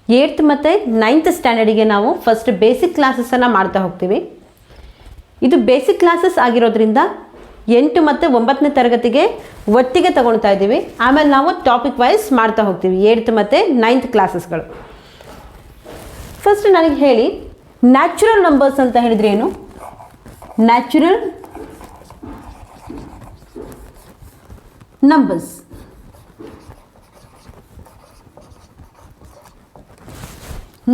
8th ಮತ್ತು 9th ಸ್ಟ್ಯಾಂಡರ್ಡಿಗೆ ನಾವು first basic ಕ್ಲಾಸಸನ್ನು ಮಾಡ್ತಾ ಹೋಗ್ತೀವಿ. ಇದು ಬೇಸಿಕ್ ಕ್ಲಾಸಸ್ ಆಗಿರೋದ್ರಿಂದ 8 ಮತ್ತು 9ನೇ ತರಗತಿಗೆ ಒಟ್ಟಿಗೆ ತಗೊಳ್ತಾ ಇದ್ದೀವಿ. ಆಮೇಲೆ ನಾವು ಟಾಪಿಕ್ ವೈಸ್ ಮಾಡ್ತಾ ಹೋಗ್ತೀವಿ 8th ಮತ್ತು 9th ಕ್ಲಾಸಸ್ಗಳು. ಫಸ್ಟ್ ನನಗೆ ಹೇಳಿ, ನ್ಯಾಚುರಲ್ ನಂಬರ್ಸ್ ಅಂತ ಹೇಳಿದರೆ ಏನು? ನ್ಯಾಚುರಲ್ ನಂಬರ್ಸ್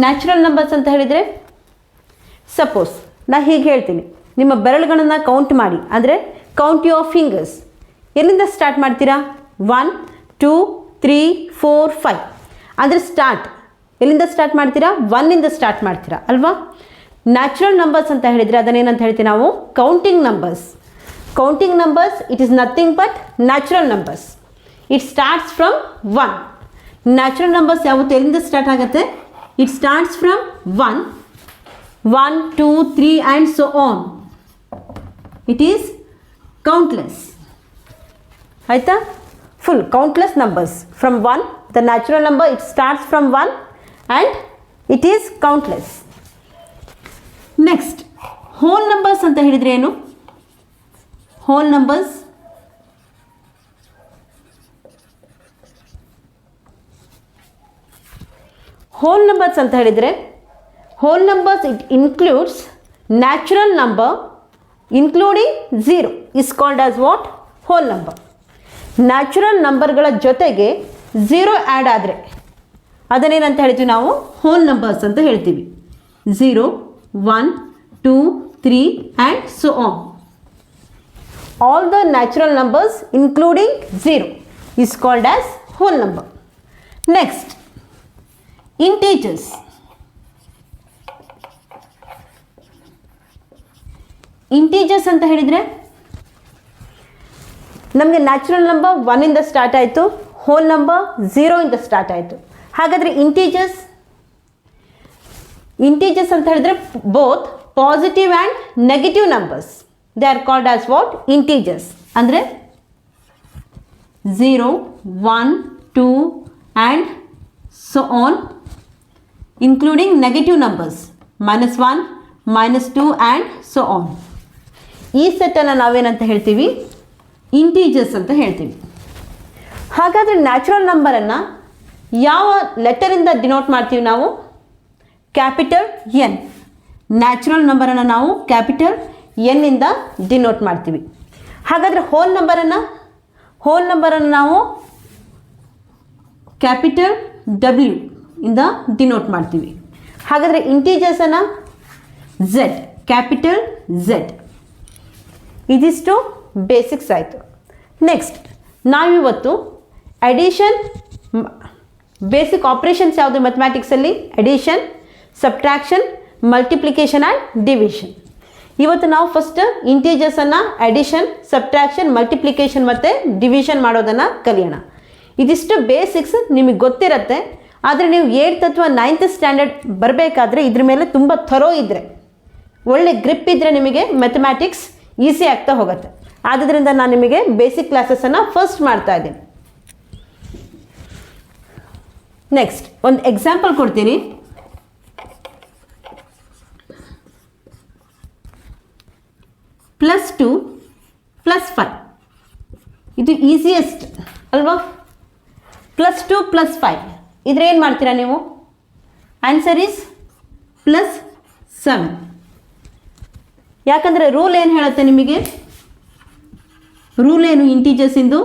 ನ್ಯಾಚುರಲ್ ನಂಬರ್ಸ್ ಅಂತ ಹೇಳಿದರೆ, ಸಪೋಸ್ ನಾನು ಹೀಗೆ ಹೇಳ್ತೀನಿ, ನಿಮ್ಮ ಬೆರಳುಗಳನ್ನು ಕೌಂಟ್ ಮಾಡಿ, ಅಂದರೆ ಕೌಂಟ್ ಯುವರ್ ಫಿಂಗರ್ಸ್. ಎಲ್ಲಿಂದ ಸ್ಟಾರ್ಟ್ ಮಾಡ್ತೀರಾ? 1 2 3 4 5 ಅಂದರೆ ಸ್ಟಾರ್ಟ್ ಎಲ್ಲಿಂದ ಸ್ಟಾರ್ಟ್ ಮಾಡ್ತೀರಾ? 1ಇಂದ ಸ್ಟಾರ್ಟ್ ಮಾಡ್ತೀರಾ ಅಲ್ವಾ? ನ್ಯಾಚುರಲ್ ನಂಬರ್ಸ್ ಅಂತ ಹೇಳಿದರೆ ಅದನ್ನೇನಂತ ಹೇಳ್ತೀವಿ ನಾವು? Counting numbers. Counting numbers it is nothing but natural numbers. It starts from 1. Natural numbers ಯಾವತ್ತು ಎಲ್ಲಿಂದ ಸ್ಟಾರ್ಟ್ ಆಗುತ್ತೆ? It starts from 1 2 3 and so on. It is countless. ಆಯಿತಾ? Full countless numbers from 1. The natural number it starts from 1 and it is countless. Next, whole numbers ಅಂತ ಹೇಳಿದರೆ ಏನು? Whole numbers whole numbers ಅಂತ ಹೇಳಿದರೆ, whole numbers it includes natural number including 0 is called as what? Whole number. ನ್ಯಾಚುರಲ್ ನಂಬರ್ಗಳ ಜೊತೆಗೆ 0 add ಆದರೆ ಅದನ್ನೇನಂತ ಹೇಳ್ತೀವಿ ನಾವು? ಹೋಲ್ ನಂಬರ್ಸ್ ಅಂತ ಹೇಳ್ತೀವಿ. 0 1 2 3 and so on. All the natural numbers including 0 is called as whole number. Next, integers. Integers ಅಂತ ಹೇಳಿದರೆ, ನಮಗೆ ನ್ಯಾಚುರಲ್ ನಂಬರ್ 1ಇಂದ ಸ್ಟಾರ್ಟ್ ಆಯಿತು, ಹೋಲ್ ನಂಬರ್ 0ಇಂದ ಸ್ಟಾರ್ಟ್ ಆಯಿತು. ಹಾಗಾದರೆ ಇಂಟೀಜರ್ಸ್ ಅಂತ ಹೇಳಿದರೆ both positive and negative numbers. They are called as what? Integers. ಅಂದರೆ 0 1 2 and so on including negative numbers -1 -2 and so on. ಈ ಸೆಟ್ಟನ್ನು ನಾವೇನಂತ ಹೇಳ್ತೀವಿ? ಇಂಟೀಜರ್ಸ್ ಅಂತ ಹೇಳ್ತೀವಿ. ಹಾಗಾದರೆ ನ್ಯಾಚುರಲ್ ನಂಬರನ್ನು ಯಾವ ಲೆಟರಿಂದ ಡಿನೋಟ್ ಮಾಡ್ತೀವಿ ನಾವು? Capital N. ನ್ಯಾಚುರಲ್ ನಂಬರನ್ನು ನಾವು ಕ್ಯಾಪಿಟಲ್ ಎನ್ನಿಂದ ಡಿನೋಟ್ ಮಾಡ್ತೀವಿ. ಹಾಗಾದರೆ ಹೋಲ್ ನಂಬರನ್ನು ನಾವು ಕ್ಯಾಪಿಟಲ್ ಡಬ್ಲ್ಯೂ ಇಂದ ಡಿನೋಟ್ ಮಾಡ್ತೀವಿ. ಹಾಗಾದರೆ ಇಂಟೀಜರ್ಸನ್ನು ಝೆಡ್, ಕ್ಯಾಪಿಟಲ್ ಝೆಡ್. ಇದಿಷ್ಟು ಬೇಸಿಕ್ಸ್ ಆಯಿತು. ನೆಕ್ಸ್ಟ್, ನಾವಿವತ್ತು ಅಡಿಷನ್, ಬೇಸಿಕ್ ಆಪ್ರೇಷನ್ಸ್ ಯಾವುದು ಮ್ಯಾಥಮ್ಯಾಟಿಕ್ಸಲ್ಲಿ? Addition, subtraction, multiplication and division. ಇವತ್ತು ನಾವು ಫಸ್ಟ್ ಇಂಟೀಜರ್ಸನ್ನು ಅಡಿಷನ್, ಸಬ್ಟ್ರಾಕ್ಷನ್, ಮಲ್ಟಿಪ್ಲಿಕೇಶನ್ ಮತ್ತು ಡಿವಿಷನ್ ಮಾಡೋದನ್ನು ಕಲಿಯೋಣ. ಇದಿಷ್ಟು ಬೇಸಿಕ್ಸ್ ನಿಮಗೆ ಗೊತ್ತಿರುತ್ತೆ. ಆದರೆ ನೀವು 8th ಅಥವಾ 9th ಸ್ಟ್ಯಾಂಡರ್ಡ್ ಬರಬೇಕಾದ್ರೆ ಇದ್ರ ಮೇಲೆ ತುಂಬ ಥರೋ ಇದ್ದರೆ, ಒಳ್ಳೆ ಗ್ರಿಪ್ ಇದ್ದರೆ ನಿಮಗೆ ಮ್ಯಾಥಮ್ಯಾಟಿಕ್ಸ್ ಈಸಿ ಆಗ್ತಾ ಹೋಗುತ್ತೆ. ಆದ್ದರಿಂದ ನಾನು ನಿಮಗೆ ಬೇಸಿಕ್ ಕ್ಲಾಸಸನ್ನು ಫಸ್ಟ್ ಮಾಡ್ತಾ ಇದ್ದೀನಿ. ನೆಕ್ಸ್ಟ್ ಒಂದು ಎಕ್ಸಾಂಪಲ್ ಕೊಡ್ತೀನಿ. +2 +5 ಇದು ಈಸಿಯೆಸ್ಟ್ ಅಲ್ವಾ? +2 +5 ಇದ್ರೆ ಏನು ಮಾಡ್ತೀರಾ ನೀವು? Answer is +7. ಯಾಕಂದರೆ ರೂಲ್ ಏನು ಹೇಳುತ್ತೆ ನಿಮಗೆ? ರೂಲ್ ಏನು ಇಂಟೀಜರ್ಸಿಂದು?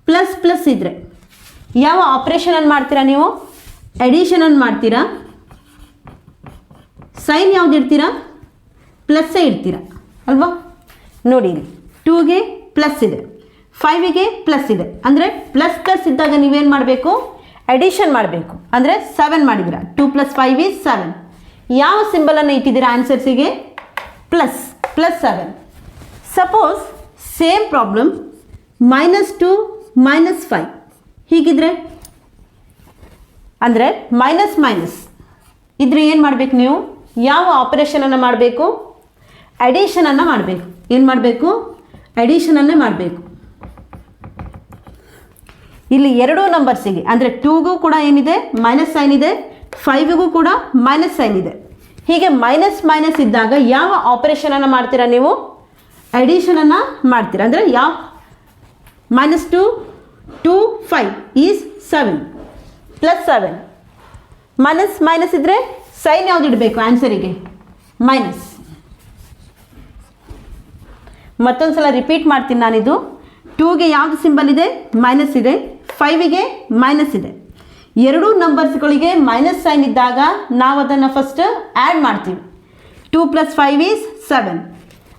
++ ಇದ್ದರೆ ಯಾವ ಆಪ್ರೇಷನನ್ನು ಮಾಡ್ತೀರಾ ನೀವು? ಅಡಿಷನನ್ನು ಮಾಡ್ತೀರಾ. ಸೈನ್ ಯಾವ್ದು ಇಡ್ತೀರಾ? ಪ್ಲಸ್ಸೇ ಇಡ್ತೀರಾ ಅಲ್ವಾ? ನೋಡಿ, 2ಗೆ ಪ್ಲಸ್ ಇದೆ, 5ಗೆ ಪ್ಲಸ್ ಇದೆ. ಅಂದರೆ ++ ಇದ್ದಾಗ ನೀವೇನು ಮಾಡಬೇಕು? ಅಡಿಷನ್ ಮಾಡಬೇಕು. ಅಂದರೆ 7 ಮಾಡಿದ್ದೀರಾ. 2 + 5 = 7. ಯಾವ ಸಿಂಬಲನ್ನು ಇಟ್ಟಿದ್ದೀರಾ ಆನ್ಸರ್ಸಿಗೆ? +7. ಸಪೋಸ್ ಸೇಮ್ ಪ್ರಾಬ್ಲಮ್ -2 -5 ಹೀಗಿದ್ರೆ, ಅಂದರೆ ಮೈನಸ್ ಇದ್ರೆ ಏನು ಮಾಡಬೇಕು ನೀವು? ಯಾವ ಆಪರೇಷನನ್ನು ಮಾಡಬೇಕು? ಅಡಿಷನನ್ನು ಮಾಡಬೇಕು. ಏನು ಮಾಡಬೇಕು? ಅಡಿಷನನ್ನೇ ಮಾಡಬೇಕು. ಇಲ್ಲಿ ಎರಡೂ ನಂಬರ್ಸಿಗೆ ಅಂದರೆ 2ಗೂ ಕೂಡ ಏನಿದೆ ಮೈನಸ್ ಸೈನ್ ಇದೆ, 5ಗೂ ಕೂಡ ಮೈನಸ್ ಸೈನ್ ಇದೆ. ಹೀಗೆ ಮೈನಸ್ ಮೈನಸ್ ಇದ್ದಾಗ ಯಾವ ಆಪರೇಷನನ್ನು ಮಾಡ್ತೀರಾ ನೀವು? ಅಡಿಷನನ್ನು ಮಾಡ್ತೀರಾ. ಅಂದರೆ ಯಾವ -2 2 5 ಈಸ್ 7 +7. ಮೈನಸ್ ಮೈನಸ್ ಇದ್ದರೆ ಸೈನ್ ಯಾವ್ದು ಇಡಬೇಕು ಆನ್ಸರಿಗೆ? ಮೈನಸ್. ಮತ್ತೊಂದು ಸಲ ರಿಪೀಟ್ ಮಾಡ್ತೀನಿ ನಾನಿದು. 2ಗೆ ಯಾವುದು ಸಿಂಬಲ್ ಇದೆ? ಮೈನಸ್ ಇದೆ. 5ಗೆ ಮೈನಸ್ ಇದೆ. ಎರಡೂ ನಂಬರ್ಸ್ಗಳಿಗೆ ಮೈನಸ್ ಸೈನ್ ಇದ್ದಾಗ ನಾವು ಅದನ್ನು ಫಸ್ಟ್ ಆ್ಯಡ್ ಮಾಡ್ತೀವಿ. 2 + 5 ಈಸ್ 7.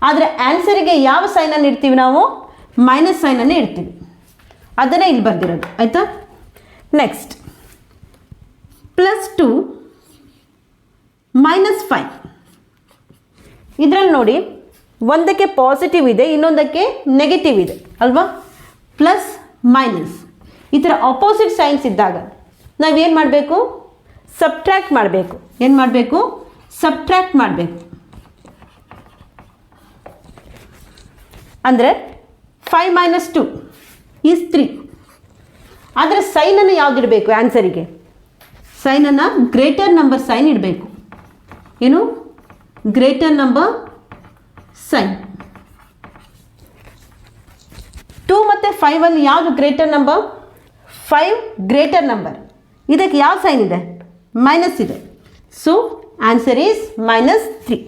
ಆದರೆ ಆನ್ಸರಿಗೆ ಯಾವ ಸೈನನ್ನು ಇಡ್ತೀವಿ ನಾವು? ಮೈನಸ್ ಸೈನನ್ನು ಇಡ್ತೀವಿ. ಅದನ್ನೇ ಇಲ್ಲಿ ಬರ್ದಿರೋದು, ಆಯಿತಾ? ನೆಕ್ಸ್ಟ್ +2 -5. ಇದರಲ್ಲಿ ನೋಡಿ, ಒಂದಕ್ಕೆ ಪಾಸಿಟಿವ್ ಇದೆ, ಇನ್ನೊಂದಕ್ಕೆ ನೆಗೆಟಿವ್ ಇದೆ ಅಲ್ವಾ? ಪ್ಲಸ್ ಮೈನಸ್ ಈ ಥರ ಆಪೋಸಿಟ್ ಸೈನ್ಸ್ ಇದ್ದಾಗ ನಾವೇನು ಮಾಡಬೇಕು? ಸಬ್ಟ್ರ್ಯಾಕ್ಟ್ ಮಾಡಬೇಕು. ಏನು ಮಾಡಬೇಕು? ಸಬ್ಟ್ರ್ಯಾಕ್ಟ್ ಮಾಡಬೇಕು. ಅಂದರೆ 5 - 2 ಈಸ್ 3. ಆದರೆ ಸೈನನ್ನು ಯಾವ್ದು ಇಡಬೇಕು ಆನ್ಸರಿಗೆ? ಸೈನನ್ನು ಗ್ರೇಟರ್ ನಂಬರ್ ಸೈನ್ ಇಡಬೇಕು. ಏನು? Greater number sign. 2 ಮತ್ತು 5 ಯಾವುದು ಗ್ರೇಟರ್ ನಂಬರ್? 5 greater number. ಇದಕ್ಕೆ ಯಾವ ಸೈನ್ ಇದೆ? ಮೈನಸ್ ಇದೆ. So answer is -3.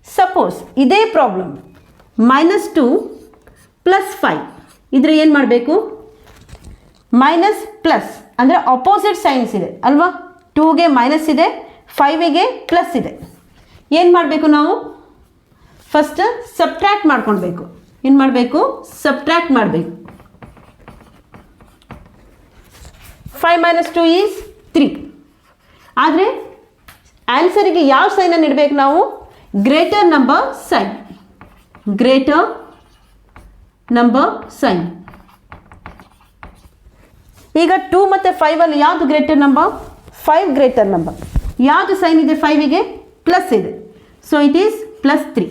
ಸಪೋಸ್ ಇದೇ ಪ್ರಾಬ್ಲಮ್ -2 + 5 ಇದ್ರೆ ಏನು ಮಾಡಬೇಕು? ಮೈನಸ್ ಪ್ಲಸ್ ಅಂದರೆ ಅಪೋಸಿಟ್ ಸೈನ್ಸ್ ಇದೆ ಅಲ್ವಾ? 2ಗೆ ಮೈನಸ್ ಇದೆ, 5ಗೆ ಪ್ಲಸ್ ಇದೆ. ಏನು ಮಾಡಬೇಕು ನಾವು? ಫಸ್ಟ್ ಸಬ್ಟ್ರ್ಯಾಕ್ಟ್ ಮಾಡ್ಕೊಳ್ಬೇಕು. ಏನು ಮಾಡಬೇಕು? ಸಬ್ಟ್ರ್ಯಾಕ್ಟ್ ಮಾಡಬೇಕು. 5 - 2 ಈಸ್ 3. ಆದರೆ ಆನ್ಸರಿಗೆ ಯಾವ ಸೈನನ್ನು ಇಡಬೇಕು ನಾವು? Greater number sign. Greater number sign. ಈಗ 2 ಮತ್ತು 5 ಯಾವುದು ಗ್ರೇಟರ್ ನಂಬರ್? 5 greater number. ಯಾವುದು ಸೈನ್ ಇದೆ? 5ಗೆ ಪ್ಲಸ್ ಇದೆ. So it is +3.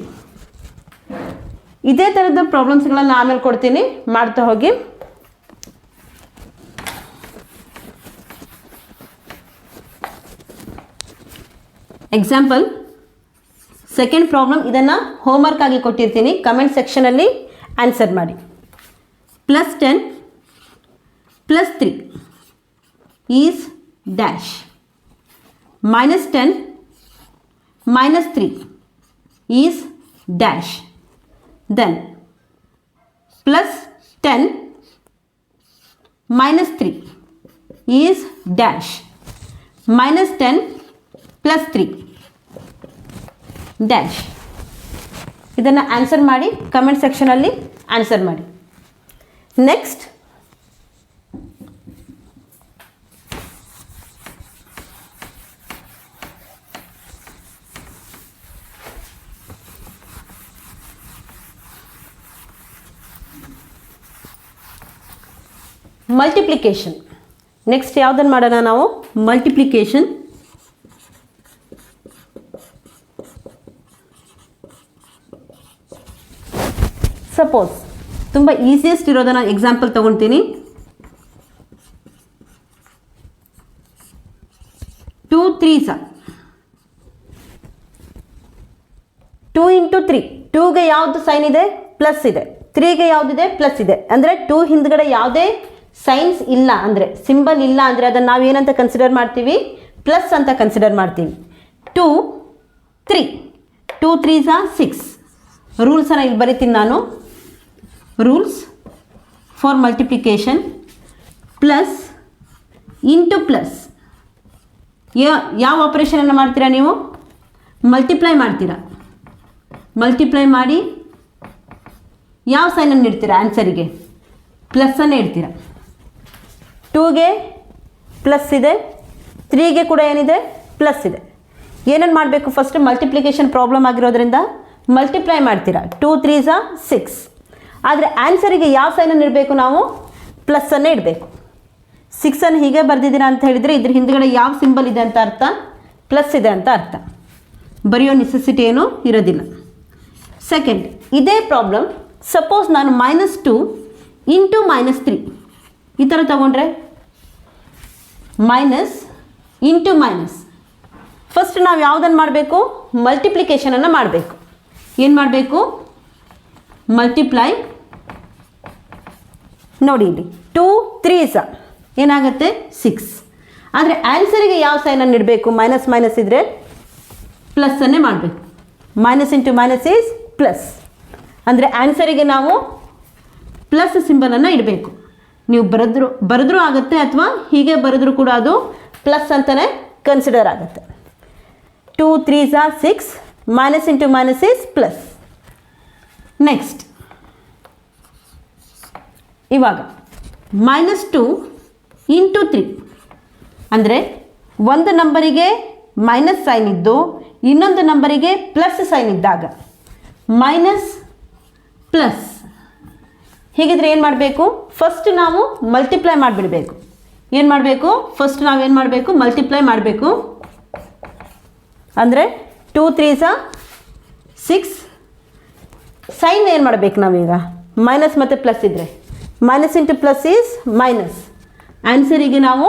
ಇದೇ ಥರದ ಪ್ರಾಬ್ಲಮ್ಸ್ಗಳನ್ನು ಆಮೇಲೆ ಕೊಡ್ತೀನಿ, ಮಾಡ್ತಾ ಹೋಗಿ. ಎಕ್ಸಾಂಪಲ್ ಸೆಕೆಂಡ್ ಪ್ರಾಬ್ಲಮ್, ಇದನ್ನು ಹೋಮ್ವರ್ಕ್ ಆಗಿ ಕೊಟ್ಟಿರ್ತೀನಿ, ಕಮೆಂಟ್ ಸೆಕ್ಷನಲ್ಲಿ ಆನ್ಸರ್ ಮಾಡಿ. +10 + 3 is dash. -10 - 3 is dash. Then +10 - 3 is dash. -10 + 3 dash. ಇದನ್ನು ಆನ್ಸರ್ ಮಾಡಿ, ಕಮೆಂಟ್ ಸೆಕ್ಷನಲ್ಲಿ ಆನ್ಸರ್ ಮಾಡಿ. Next multiplication. ನೆಕ್ಸ್ಟ್ ಯಾವುದನ್ನು ಮಾಡೋಣ ನಾವು? ಮಲ್ಟಿಪ್ಲಿಕೇಶನ್. ಸಪೋಸ್ ತುಂಬ ಈಸಿಯೆಸ್ಟ್ ಇರೋದನ್ನು ಎಕ್ಸಾಂಪಲ್ ತೊಗೊಳ್ತೀನಿ. 2 3s 2 × 3. 2ಗೆ ಯಾವುದು ಸೈನ್ ಇದೆ? ಪ್ಲಸ್ ಇದೆ. 3ಗೆ ಯಾವುದಿದೆ? ಪ್ಲಸ್ ಇದೆ. ಅಂದರೆ 2 ಹಿಂದ್ಗಡೆ ಯಾವುದೇ ಸೈನ್ಸ್ ಇಲ್ಲ ಅಂದರೆ, ಸಿಂಬಲ್ ಇಲ್ಲ ಅಂದರೆ ಅದನ್ನು ನಾವು ಏನಂತ ಕನ್ಸಿಡರ್ ಮಾಡ್ತೀವಿ? ಪ್ಲಸ್ ಅಂತ ಕನ್ಸಿಡರ್ ಮಾಡ್ತೀವಿ. 2 3 2 3s 6. ರೂಲ್ಸನ್ನು ಇಲ್ಲಿ ಬರಿತೀನಿ ನಾನು. Rules for multiplication: plus into plus. ಯಾವ ಆಪರೇಷನನ್ನು ಮಾಡ್ತೀರಾ ನೀವು? ಮಲ್ಟಿಪ್ಲೈ ಮಾಡ್ತೀರಾ. ಮಲ್ಟಿಪ್ಲೈ ಮಾಡಿ ಯಾವ ಸೈನನ್ನು ಇಡ್ತೀರಾ ಆನ್ಸರಿಗೆ? ಪ್ಲಸ್ಸನ್ನೇ ಇಡ್ತೀರಾ. 2ಗೆ ಪ್ಲಸ್ ಇದೆ, 3ಗೆ ಕೂಡ ಏನಿದೆ? ಪ್ಲಸ್ ಇದೆ. ಏನನ್ನು ಮಾಡಬೇಕು? ಫಸ್ಟ್ ಮಲ್ಟಿಪ್ಲಿಕೇಶನ್ ಪ್ರಾಬ್ಲಮ್ ಆಗಿರೋದ್ರಿಂದ ಮಲ್ಟಿಪ್ಲೈ ಮಾಡ್ತೀರಾ. 2 3s 6. ಆದರೆ ಆನ್ಸರಿಗೆ ಯಾವ ಸೈನನ್ನು ಇಡಬೇಕು ನಾವು? ಪ್ಲಸ್ಸನ್ನೇ ಇಡಬೇಕು. 6 ಹೀಗೆ ಬರೆದಿದ್ದೀರಾ ಅಂತ ಹೇಳಿದರೆ ಇದ್ರ ಹಿಂದ್ಗಡೆ ಯಾವ ಸಿಂಬಲ್ ಇದೆ ಅಂತ ಅರ್ಥ? ಪ್ಲಸ್ ಇದೆ ಅಂತ ಅರ್ಥ. ಬರೆಯೋ ನೆಸೆಸಿಟಿ ಏನೂ ಇರೋದಿಲ್ಲ. ಸೆಕೆಂಡ್, ಇದೇ ಪ್ರಾಬ್ಲಮ್ ಸಪೋಸ್ ನಾನು -2 × -3 ಈ ಥರ ತಗೊಂಡ್ರೆ ಮೈನಸ್ ಇಂಟು ಮೈನಸ್. ಫಸ್ಟ್ ನಾವು ಯಾವುದನ್ನು ಮಾಡಬೇಕು? ಮಲ್ಟಿಪ್ಲಿಕೇಶನನ್ನು ಮಾಡಬೇಕು. ಏನು ಮಾಡಬೇಕು? ಮಲ್ಟಿಪ್ಲೈ. ನೋಡಿ ಇಲ್ಲಿ 2 3s ಏನಾಗುತ್ತೆ 6. ಆದರೆ ಆನ್ಸರಿಗೆ ಯಾವ ಸೈನನ್ನು ಇಡಬೇಕು? ಮೈನಸ್ ಮೈನಸ್ ಇದ್ದರೆ ಪ್ಲಸ್ಸನ್ನೇ ಮಾಡಬೇಕು. Minus into minus is plus. ಅಂದರೆ ಆನ್ಸರಿಗೆ ನಾವು ಪ್ಲಸ್ ಸಿಂಬಲನ್ನು ಇಡಬೇಕು. ನೀವು ಬರೆದ್ರೂ ಆಗುತ್ತೆ, ಅಥವಾ ಹೀಗೆ ಬರೆದ್ರೂ ಕೂಡ ಅದು ಪ್ಲಸ್ ಅಂತಲೇ ಕನ್ಸಿಡರ್ ಆಗುತ್ತೆ. 2 3s 6, minus into minus is plus. Next ಇವಾಗ -2 ಇಂಟು 3 ಅಂದರೆ ಒಂದು ನಂಬರಿಗೆ ಮೈನಸ್ ಸೈನ್ ಇದ್ದು ಇನ್ನೊಂದು ನಂಬರಿಗೆ ಪ್ಲಸ್ ಸೈನ್ ಇದ್ದಾಗ ಮೈನಸ್ ಪ್ಲಸ್. ಹೀಗಿದ್ರೆ ಏನು ಮಾಡಬೇಕು? ಫಸ್ಟ್ ನಾವು ಮಲ್ಟಿಪ್ಲೈ ಮಾಡಿಬಿಡಬೇಕು. ಏನು ಮಾಡಬೇಕು? ಫಸ್ಟ್ ನಾವೇನು ಮಾಡಬೇಕು? ಮಲ್ಟಿಪ್ಲೈ ಮಾಡಬೇಕು. ಅಂದರೆ 2 3s 6. ಸೈನ್ ಏನು ಮಾಡಬೇಕು ನಾವೀಗ? ಮೈನಸ್ ಮತ್ತು ಪ್ಲಸ್ ಇದ್ದರೆ minus into plus is minus. ಆನ್ಸರಿಗೆ ನಾವು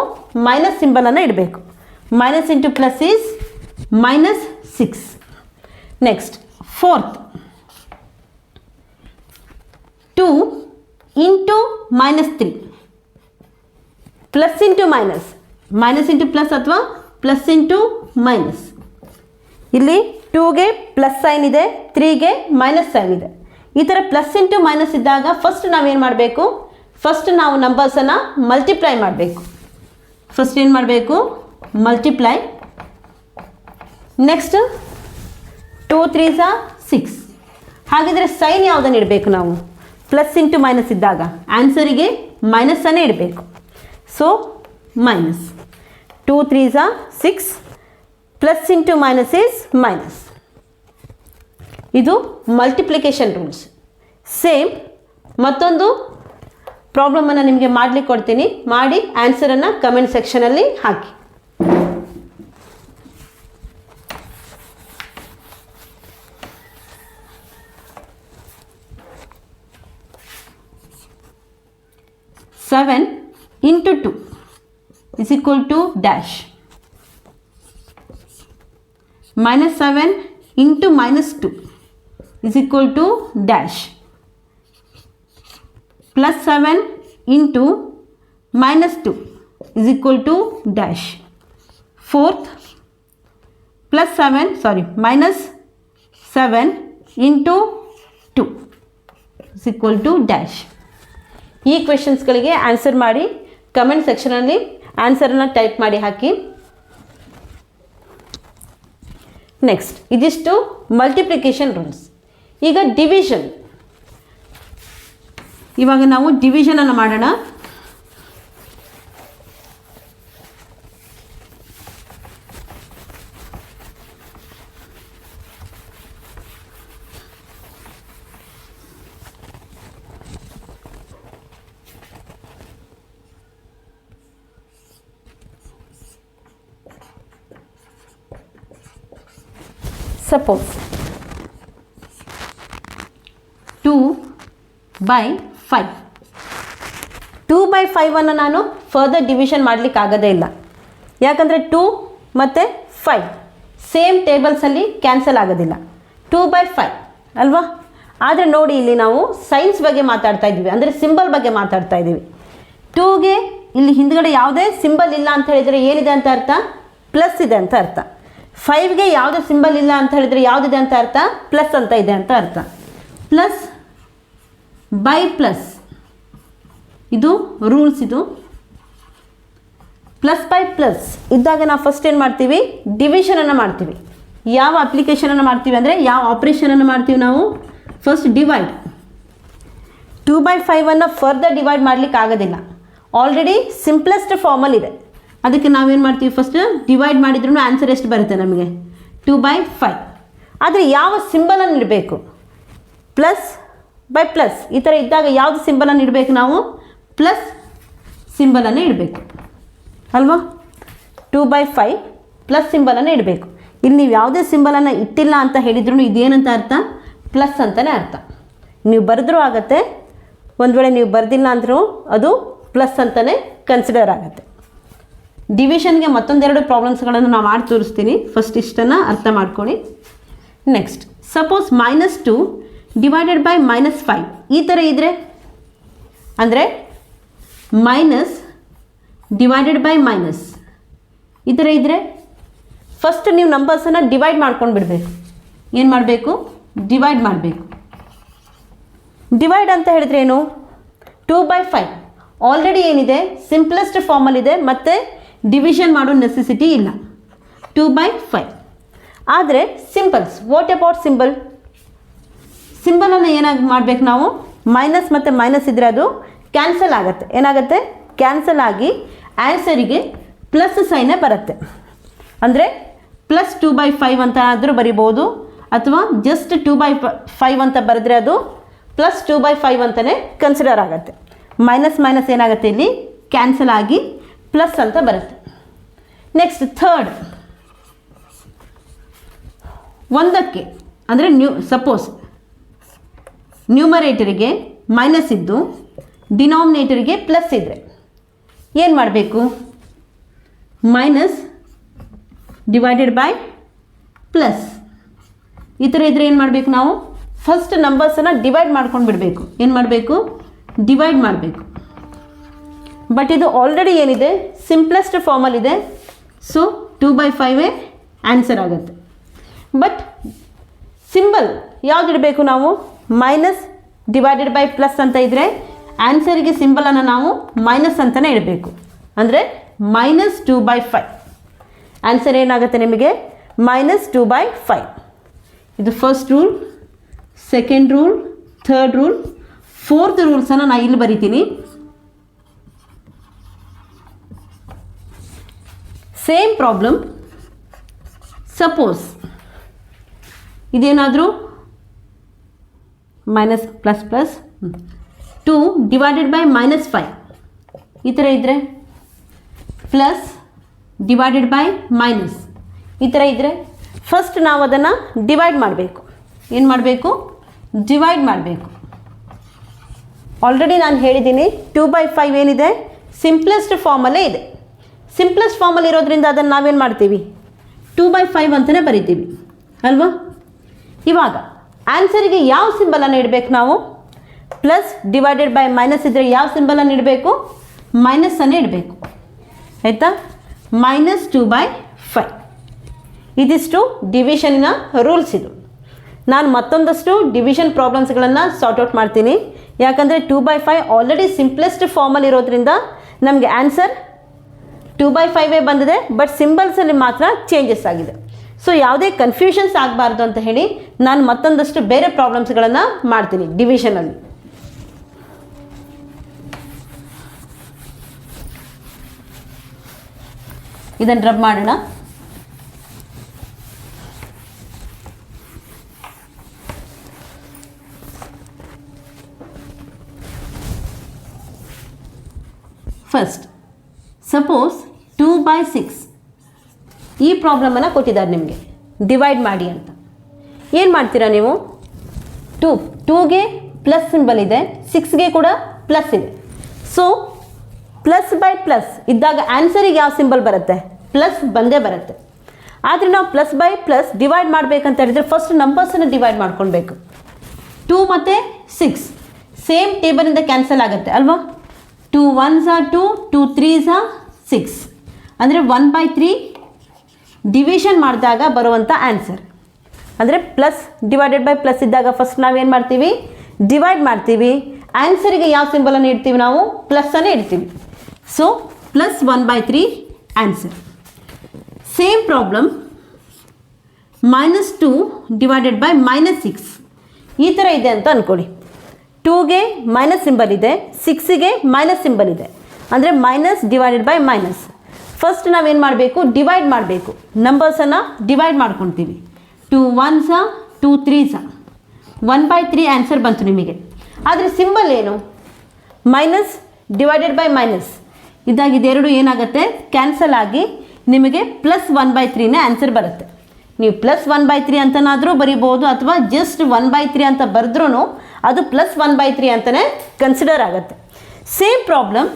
ಮೈನಸ್ ಸಿಂಬಲನ್ನು ಇಡಬೇಕು. Minus into plus is -6. Next fourth 2 into -3. Plus into minus, minus into plus ಅಥವಾ ಪ್ಲಸ್ ಇಂಟು ಮೈನಸ್. ಇಲ್ಲಿ 2ಗೆ ಪ್ಲಸ್ ಸೈನ್ ಇದೆ, 3ಗೆ ಮೈನಸ್ ಸೈನ್ ಇದೆ. ಈ ಥರ ಪ್ಲಸ್ ಇಂಟು ಮೈನಸ್ ಇದ್ದಾಗ ಫಸ್ಟ್ ನಾವೇನು ಮಾಡಬೇಕು? ಫಸ್ಟ್ ನಾವು ನಂಬರ್ಸನ್ನು ಮಲ್ಟಿಪ್ಲೈ ಮಾಡಬೇಕು. ಫಸ್ಟ್ ಏನು ಮಾಡಬೇಕು? ಮಲ್ಟಿಪ್ಲೈ. Next 2 3s 6. ಹಾಗಿದ್ರೆ ಸೈನ್ ಯಾವುದನ್ನು ಇಡಬೇಕು ನಾವು? ಪ್ಲಸ್ ಇಂಟು ಮೈನಸ್ ಇದ್ದಾಗ ಆನ್ಸರಿಗೆ ಮೈನಸ್ಸನ್ನೇ ಇಡಬೇಕು. So minus. 2 3s 6, plus into minus is minus. ಇದು ಮಲ್ಟಿಪ್ಲಿಕೇಶನ್ ರೂಲ್ಸ್. ಸೇಮ್ ಮತ್ತೊಂದು ಪ್ರಾಬ್ಲಮನ್ನು ನಿಮಗೆ ಮಾಡಲಿಕ್ಕೆ ಕೊಡ್ತೀನಿ. ಮಾಡಿ ಆನ್ಸರನ್ನು ಕಮೆಂಟ್ ಸೆಕ್ಷನಲ್ಲಿ ಹಾಕಿ. Seven into 2 is equal to dash. -7 into -2 is equal to dash. +7 into -2 is equal to dash. Fourth, -7 into 2 is equal to dash. ಈ ಕ್ವೆಶನ್ಸ್ಗಳಿಗೆ answer ಮಾಡಿ comment ಸೆಕ್ಷನಲ್ಲಿ ಆನ್ಸರನ್ನು ಟೈಪ್ ಮಾಡಿ ಹಾಕಿ. ನೆಕ್ಸ್ಟ್ ಇದಿಷ್ಟು ಮಲ್ಟಿಪ್ಲಿಕೇಶನ್ ರೂಲ್ಸ್. ಈಗ ಡಿವಿಷನ್. ಇವಾಗ ನಾವು ಡಿವಿಷನನ್ನು ಮಾಡೋಣ. Suppose 2/5. 2/5 ಅನ್ನು ನಾನು ಫರ್ದರ್ ಡಿವಿಷನ್ ಮಾಡಲಿಕ್ಕೆ ಆಗೋದೇ ಇಲ್ಲ. ಯಾಕಂದರೆ 2 ಮತ್ತು 5 ಸೇಮ್ ಟೇಬಲ್ಸಲ್ಲಿ ಕ್ಯಾನ್ಸಲ್ ಆಗೋದಿಲ್ಲ. 2/5 ಅಲ್ವಾ? ಆದರೆ ನೋಡಿ, ಇಲ್ಲಿ ನಾವು ಸೈನ್ಸ್ ಬಗ್ಗೆ ಮಾತಾಡ್ತಾ ಇದ್ದೀವಿ, ಅಂದರೆ ಸಿಂಬಲ್ ಬಗ್ಗೆ ಮಾತಾಡ್ತಾ ಇದ್ದೀವಿ. 2ಗೆ ಇಲ್ಲಿ ಹಿಂದ್ಗಡೆ ಯಾವುದೇ ಸಿಂಬಲ್ ಇಲ್ಲ ಅಂತ ಹೇಳಿದರೆ ಏನಿದೆ ಅಂತ ಅರ್ಥ? ಪ್ಲಸ್ ಇದೆ ಅಂತ ಅರ್ಥ. 5ಗೆ ಯಾವುದೇ ಸಿಂಬಲ್ ಇಲ್ಲ ಅಂತ ಹೇಳಿದರೆ ಯಾವುದಿದೆ ಅಂತ ಅರ್ಥ? ಪ್ಲಸ್ ಅಂತ ಇದೆ ಅಂತ ಅರ್ಥ. ಪ್ಲಸ್ ಬೈ ಪ್ಲಸ್, ಇದು ರೂಲ್ಸ್. ಇದು ಪ್ಲಸ್ ಬೈ ಪ್ಲಸ್ ಇದ್ದಾಗ ನಾವು ಫಸ್ಟ್ ಏನು ಮಾಡ್ತೀವಿ? ಡಿವಿಷನನ್ನು ಮಾಡ್ತೀವಿ. ಯಾವ ಅಪ್ಲಿಕೇಶನನ್ನು ಮಾಡ್ತೀವಿ ಅಂದರೆ, ಯಾವ ಆಪ್ರೇಷನನ್ನು ಮಾಡ್ತೀವಿ ನಾವು? First divide. 2/5 ಫರ್ದರ್ ಡಿವೈಡ್ ಮಾಡಲಿಕ್ಕೆ ಆಗೋದಿಲ್ಲ, ಆಲ್ರೆಡಿ ಸಿಂಪ್ಲೆಸ್ಟ್ ಫಾರ್ಮಲ್ಲಿದೆ. ಅದಕ್ಕೆ ನಾವೇನು ಮಾಡ್ತೀವಿ? ಫಸ್ಟ್ ಡಿವೈಡ್ ಮಾಡಿದ್ರೂ ಆನ್ಸರ್ ಎಷ್ಟು ಬರುತ್ತೆ ನಮಗೆ? 2/5. ಆದರೆ ಯಾವ ಸಿಂಬಲನ್ನು ಇಡಬೇಕು? ಪ್ಲಸ್ ಬೈ ಪ್ಲಸ್ ಈ ಥರ ಇದ್ದಾಗ ಯಾವುದು ಸಿಂಬಲನ್ನು ಇಡಬೇಕು ನಾವು? ಪ್ಲಸ್ ಸಿಂಬಲನ್ನು ಇಡಬೇಕು ಅಲ್ವಾ? 2/5 ಪ್ಲಸ್ ಸಿಂಬಲನ್ನು ಇಡಬೇಕು. ಇಲ್ಲಿ ನೀವು ಯಾವುದೇ ಸಿಂಬಲನ್ನು ಇಟ್ಟಿಲ್ಲ ಅಂತ ಹೇಳಿದ್ರು ಇದೇನಂತ ಅರ್ಥ? ಪ್ಲಸ್ ಅಂತಲೇ ಅರ್ಥ. ನೀವು ಬರೆದ್ರೂ ಆಗುತ್ತೆ, ಒಂದು ವೇಳೆ ನೀವು ಬರೆದಿಲ್ಲ ಅಂದರೂ ಅದು ಪ್ಲಸ್ ಅಂತಲೇ ಕನ್ಸಿಡರ್ ಆಗುತ್ತೆ. ಡಿವಿಷನ್ಗೆ ಮತ್ತೊಂದೆರಡು ಪ್ರಾಬ್ಲಮ್ಸ್ಗಳನ್ನು ನಾನು ಮಾಡಿ ತೋರಿಸ್ತೀನಿ. ಫಸ್ಟ್ ಇಷ್ಟನ್ನು ಅರ್ಥ ಮಾಡ್ಕೊಳ್ಳಿ. ನೆಕ್ಸ್ಟ್ ಸಪೋಸ್ -2 ಡಿವೈಡೆಡ್ ಬೈ -5 ಈ ಥರ ಇದ್ದರೆ, ಅಂದರೆ ಮೈನಸ್ ಡಿವೈಡೆಡ್ ಬೈ ಮೈನಸ್ ಈ ಥರ ಇದ್ದರೆ ಫಸ್ಟ್ ನೀವು ನಂಬರ್ಸನ್ನು ಡಿವೈಡ್ ಮಾಡ್ಕೊಂಡು ಬಿಡಬೇಕು. ಏನು ಮಾಡಬೇಕು? ಡಿವೈಡ್ ಮಾಡಬೇಕು. ಡಿವೈಡ್ ಅಂತ ಹೇಳಿದ್ರೆ ಏನು? 2/5 ಆಲ್ರೆಡಿ ಏನಿದೆ ಸಿಂಪ್ಲೆಸ್ಟ್ ಫಾರ್ಮಲ್ಲಿದೆ, ಮತ್ತು ಡಿವಿಷನ್ ಮಾಡೋ ನೆಸೆಸಿಟಿ ಇಲ್ಲ. 2/5. ಆದರೆ ಸಿಂಪಲ್ಸ್, ವಾಟ್ ಅಬೌಟ್ ಸಿಂಬಲ್? ಸಿಂಬಲನ್ನು ಏನಾಗಿ ಮಾಡಬೇಕು ನಾವು? ಮೈನಸ್ ಮತ್ತು ಮೈನಸ್ ಇದ್ದರೆ ಅದು ಕ್ಯಾನ್ಸಲ್ ಆಗುತ್ತೆ. ಏನಾಗುತ್ತೆ? ಕ್ಯಾನ್ಸಲ್ ಆಗಿ ಆನ್ಸರಿಗೆ ಪ್ಲಸ್ ಸೈನೇ ಬರುತ್ತೆ. ಅಂದರೆ ಪ್ಲಸ್ 2/5 ಅಂತ ಆದರೂ ಬರಿಬೋದು, ಅಥವಾ ಜಸ್ಟ್ 2/5 ಅಂತ ಬರೆದ್ರೆ ಅದು ಪ್ಲಸ್ 2/5 ಅಂತಲೇ ಕನ್ಸಿಡರ್ ಆಗುತ್ತೆ. ಮೈನಸ್ ಮೈನಸ್ ಏನಾಗುತ್ತೆ ಇಲ್ಲಿ? ಕ್ಯಾನ್ಸಲ್ ಆಗಿ ಪ್ಲಸ್ ಅಂತ ಬರುತ್ತೆ. ನೆಕ್ಸ್ಟ್ ಥರ್ಡ್, ಒಂದಕ್ಕೆ ಅಂದರೆ ಸಪೋಸ್ ನ್ಯೂಮರೇಟರಿಗೆ ಮೈನಸ್ ಇದ್ದು ಡಿನಾಮಿನೇಟರಿಗೆ ಪ್ಲಸ್ ಇದ್ದರೆ ಏನು ಮಾಡಬೇಕು? ಮೈನಸ್ ಡಿವೈಡೆಡ್ ಬೈ ಪ್ಲಸ್ ಈ ಥರ ಇದ್ದರೆ ಏನು ಮಾಡಬೇಕು ನಾವು? ಫಸ್ಟ್ ನಂಬರ್ಸನ್ನು ಡಿವೈಡ್ ಮಾಡ್ಕೊಂಡು ಬಿಡಬೇಕು. ಏನು ಮಾಡಬೇಕು? ಡಿವೈಡ್ ಮಾಡಬೇಕು. ಬಟ್ ಇದು ಆಲ್ರೆಡಿ ಏನಿದೆ ಸಿಂಪ್ಲೆಸ್ಟ್ ಫಾರ್ಮಲ್ಲಿದೆ, ಸೊ 2/5 ಆನ್ಸರ್ ಆಗುತ್ತೆ. ಬಟ್ ಸಿಂಬಲ್ ಯಾವುದಿಡಬೇಕು ನಾವು? ಮೈನಸ್ ಡಿವೈಡೆಡ್ ಬೈ ಪ್ಲಸ್ ಅಂತ ಇದ್ದರೆ ಆನ್ಸರಿಗೆ ಸಿಂಬಲನ್ನು ನಾವು ಮೈನಸ್ ಅಂತಲೇ ಇಡಬೇಕು. ಅಂದರೆ -2/5 ಆನ್ಸರ್ ಏನಾಗುತ್ತೆ ನಿಮಗೆ? -2/5. ಇದು first rule, second rule, third rule, fourth ರೂಲ್ಸನ್ನು ನಾನು ಇಲ್ಲಿ ಬರಿತೀನಿ. Same problem. ಸಪೋಸ್ ಇದೇನಾದರೂ minus plus plus 2 divided by -5 ಈ ಥರ ಇದ್ದರೆ, ಪ್ಲಸ್ ಡಿವೈಡೆಡ್ ಬೈ ಮೈನಸ್ ಈ ಥರ ಇದ್ದರೆ ಫಸ್ಟ್ ನಾವು ಅದನ್ನು ಡಿವೈಡ್ ಮಾಡಬೇಕು. ಏನು ಮಾಡಬೇಕು? ಡಿವೈಡ್ ಮಾಡಬೇಕು. ಆಲ್ರೆಡಿ ನಾನು ಹೇಳಿದ್ದೀನಿ 2/5 ಏನಿದೆ ಸಿಂಪ್ಲೆಸ್ಟ್ ಫಾರ್ಮಲ್ಲೇ ಇದೆ. ಸಿಂಪ್ಲೆಸ್ಟ್ ಫಾರ್ಮಲ್ಲಿ ಇರೋದ್ರಿಂದ ಅದನ್ನು ನಾವೇನು ಮಾಡ್ತೀವಿ? 2/5 ಅಂತಲೇ ಬರಿತೀವಿ ಅಲ್ವಾ? ಇವಾಗ ಆನ್ಸರಿಗೆ ಯಾವ ಸಿಂಬಲನ್ನು ಇಡಬೇಕು ನಾವು? ಪ್ಲಸ್ ಡಿವೈಡೆಡ್ ಬೈ ಮೈನಸ್ ಇದ್ದರೆ ಯಾವ ಸಿಂಬಲನ್ನು ಇಡಬೇಕು? ಮೈನಸ್ಸನ್ನೇ ಇಡಬೇಕು. ಆಯಿತಾ? -2/5 ಇದಿಷ್ಟು ಡಿವಿಷನ್ನ ರೂಲ್ಸ್. ಇದು ನಾನು ಮತ್ತೊಂದಷ್ಟು ಡಿವಿಷನ್ ಪ್ರಾಬ್ಲಮ್ಸ್ಗಳನ್ನು ಸಾರ್ಟ್ ಔಟ್ ಮಾಡ್ತೀನಿ. ಯಾಕಂದರೆ 2/5 ಆಲ್ರೆಡಿ ಸಿಂಪ್ಲೆಸ್ಟ್ ಫಾರ್ಮಲ್ಲಿ ಇರೋದ್ರಿಂದ ನಮಗೆ ಆನ್ಸರ್ 2/5 ಬಂದಿದೆ, ಬಟ್ ಸಿಂಬಲ್ಸಲ್ಲಿ ಮಾತ್ರ ಚೇಂಜಸ್ ಆಗಿದೆ. ಸೊ ಯಾವುದೇ ಕನ್ಫ್ಯೂಷನ್ಸ್ ಆಗಬಾರ್ದು ಅಂತ ಹೇಳಿ ನಾನು ಮತ್ತೊಂದಷ್ಟು ಬೇರೆ ಪ್ರಾಬ್ಲಮ್ಸ್ಗಳನ್ನು ಮಾಡ್ತೀನಿ ಡಿವಿಷನಲ್ಲಿ. ಇದನ್ನು ರಬ್ ಮಾಡೋಣ. ಫಸ್ಟ್ ಸಪೋಸ್ 2/6 ಈ ಪ್ರಾಬ್ಲಮನ್ನು ಕೊಟ್ಟಿದ್ದಾರೆ ನಿಮಗೆ, ಡಿವೈಡ್ ಮಾಡಿ ಅಂತ. ಏನು ಮಾಡ್ತೀರಾ ನೀವು? 2ಗೆ ಪ್ಲಸ್ ಸಿಂಬಲ್ ಇದೆ, 6ಗೆ ಕೂಡ ಪ್ಲಸ್ ಇದೆ. ಸೊ ಪ್ಲಸ್ ಬೈ ಪ್ಲಸ್ ಇದ್ದಾಗ ಆನ್ಸರಿಗೆ ಯಾವ ಸಿಂಬಲ್ ಬರುತ್ತೆ? ಪ್ಲಸ್ ಬಂದೇ ಬರುತ್ತೆ. ಆದರೆ ನಾವು ಪ್ಲಸ್ ಬೈ ಪ್ಲಸ್ ಡಿವೈಡ್ ಮಾಡಬೇಕಂತ ಹೇಳಿದರೆ ಫಸ್ಟ್ ನಂಬರ್ಸನ್ನು ಡಿವೈಡ್ ಮಾಡ್ಕೊಳ್ಬೇಕು. 2 ಮತ್ತು 6 ಸೇಮ್ ಟೇಬಲಿಂದ ಕ್ಯಾನ್ಸಲ್ ಆಗುತ್ತೆ ಅಲ್ವಾ? 2 1s are 2, 2 3s are 6. ಅಂದರೆ 1/3 ಡಿವಿಷನ್ ಮಾಡಿದಾಗ ಬರುವಂಥ ಆನ್ಸರ್. ಅಂದರೆ ಪ್ಲಸ್ ಡಿವೈಡೆಡ್ ಬೈ ಪ್ಲಸ್ ಇದ್ದಾಗ ಫಸ್ಟ್ ನಾವೇನು ಮಾಡ್ತೀವಿ? ಡಿವೈಡ್ ಮಾಡ್ತೀವಿ. ಆನ್ಸರಿಗೆ ಯಾವ ಸಿಂಬಲನ್ನು ಇಡ್ತೀವಿ ನಾವು? ಪ್ಲಸ್ಸನ್ನೇ ಇಡ್ತೀವಿ. So plus 1/3 answer. Same problem -2 divided by -6 ಈ ಥರ ಇದೆ ಅಂತ ಅಂದ್ಕೊಳ್ಳಿ. 2ಗೆ ಮೈನಸ್ ಸಿಂಬಲ್ ಇದೆ, 6ಗೆ ಮೈನಸ್ ಸಿಂಬಲ್ ಇದೆ. ಅಂದರೆ minus divided by minus. First ನಾವೇನು ಮಾಡಬೇಕು? ಡಿವೈಡ್ ಮಾಡಬೇಕು. ನಂಬರ್ಸನ್ನು ಡಿವೈಡ್ ಮಾಡ್ಕೊತೀವಿ. 2 1s 2 3s 1/3 ಆನ್ಸರ್ ಬಂತು ನಿಮಗೆ. ಆದರೆ ಸಿಂಬಲ್ ಏನು? ಮೈನಸ್ ಡಿವೈಡೆಡ್ ಬೈ ಮೈನಸ್ ಇದ್ದಾಗ ಇದೆರಡು ಏನಾಗುತ್ತೆ? ಕ್ಯಾನ್ಸಲ್ ಆಗಿ ನಿಮಗೆ ಪ್ಲಸ್ 1/3ನೇ ಆನ್ಸರ್ ಬರುತ್ತೆ. ನೀವು ಪ್ಲಸ್ 1/3 ಅಂತನಾದರೂ ಬರಿಬೋದು, ಅಥವಾ ಜಸ್ಟ್ 1/3 ಅಂತ ಬರೆದ್ರೂ ಅದು ಪ್ಲಸ್ 1/3 ಅಂತಲೇ ಕನ್ಸಿಡರ್ ಆಗುತ್ತೆ. ಸೇಮ್ ಪ್ರಾಬ್ಲಮ್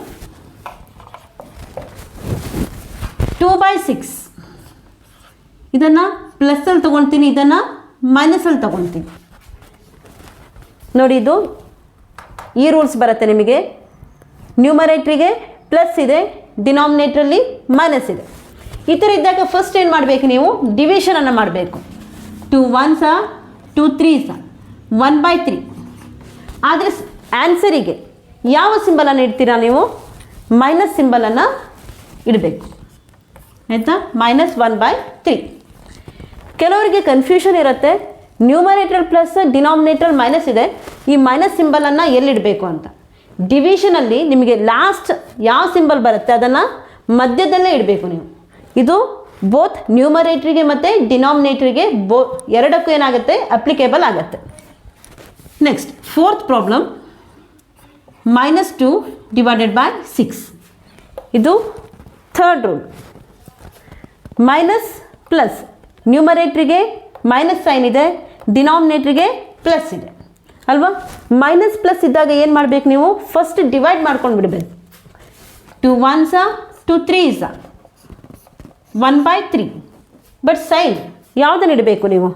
2/6 ಇದನ್ನು ಪ್ಲಸ್ಸಲ್ಲಿ ತೊಗೊಳ್ತೀನಿ, ಇದನ್ನು ಮೈನಸಲ್ಲಿ ತೊಗೊಳ್ತೀನಿ. ನೋಡಿ, ಇದು ಈ ರೂಲ್ಸ್ ಬರುತ್ತೆ ನಿಮಗೆ. ನ್ಯೂಮರೇಟ್ರಿಗೆ ಪ್ಲಸ್ ಇದೆ, ಡಿನಾಮಿನೇಟ್ರಲ್ಲಿ ಮೈನಸ್ ಇದೆ. ಈ ಥರ ಇದ್ದಾಗ ಫಸ್ಟ್ ಏನು ಮಾಡಬೇಕು, ನೀವು ಡಿವಿಷನನ್ನು ಮಾಡಬೇಕು. 2 1s 2 3s 1/3. ಆದರೆ ಆನ್ಸರಿಗೆ ಯಾವ ಸಿಂಬಲನ್ನು ಇಡ್ತೀರಾ ನೀವು? ಮೈನಸ್ ಸಿಂಬಲನ್ನು ಇಡಬೇಕು, ಆಯಿತಾ? -1/3. ಕೆಲವರಿಗೆ ಕನ್ಫ್ಯೂಷನ್ ಇರುತ್ತೆ, ನ್ಯೂಮರೇಟರ್ ಪ್ಲಸ್ ಡಿನಾಮಿನೇಟರ್ ಮೈನಸ್ ಇದೆ, ಈ ಮೈನಸ್ ಸಿಂಬಲನ್ನು ಎಲ್ಲಿಡಬೇಕು ಅಂತ. ಡಿವಿಷನಲ್ಲಿ ನಿಮಗೆ ಲಾಸ್ಟ್ ಯಾವ ಸಿಂಬಲ್ ಬರುತ್ತೆ ಅದನ್ನು ಮಧ್ಯದಲ್ಲೇ ಇಡಬೇಕು ನೀವು. ಇದು ಬೋತ್ ನ್ಯೂಮರೇಟ್ರಿಗೆ ಮತ್ತು ಡಿನಾಮಿನೇಟ್ರಿಗೆ ಎರಡಕ್ಕೂ ಏನಾಗುತ್ತೆ, ಅಪ್ಲಿಕೇಬಲ್ ಆಗುತ್ತೆ. Next 4th problem, -2 / 6. ಇದು 3rd ರೂಲ್. ಮೈನಸ್ ಪ್ಲಸ್, ನ್ಯೂಮರೇಟ್ರಿಗೆ ಮೈನಸ್ ಸೈನ್ ಇದೆ, ಡಿನಾಮಿನೇಟ್ರಿಗೆ ಪ್ಲಸ್ ಇದೆ ಅಲ್ವಾ? ಮೈನಸ್ ಪ್ಲಸ್ ಇದ್ದಾಗ ಏನು ಮಾಡಬೇಕು ನೀವು? ಫಸ್ಟ್ ಡಿವೈಡ್ ಮಾಡ್ಕೊಂಡು ಬಿಡಬೇಕು. 2 1s 2 3s 1/3. ಬಟ್ ಸೈನ್ ಯಾವುದನ್ನು ಇಡಬೇಕು ನೀವು?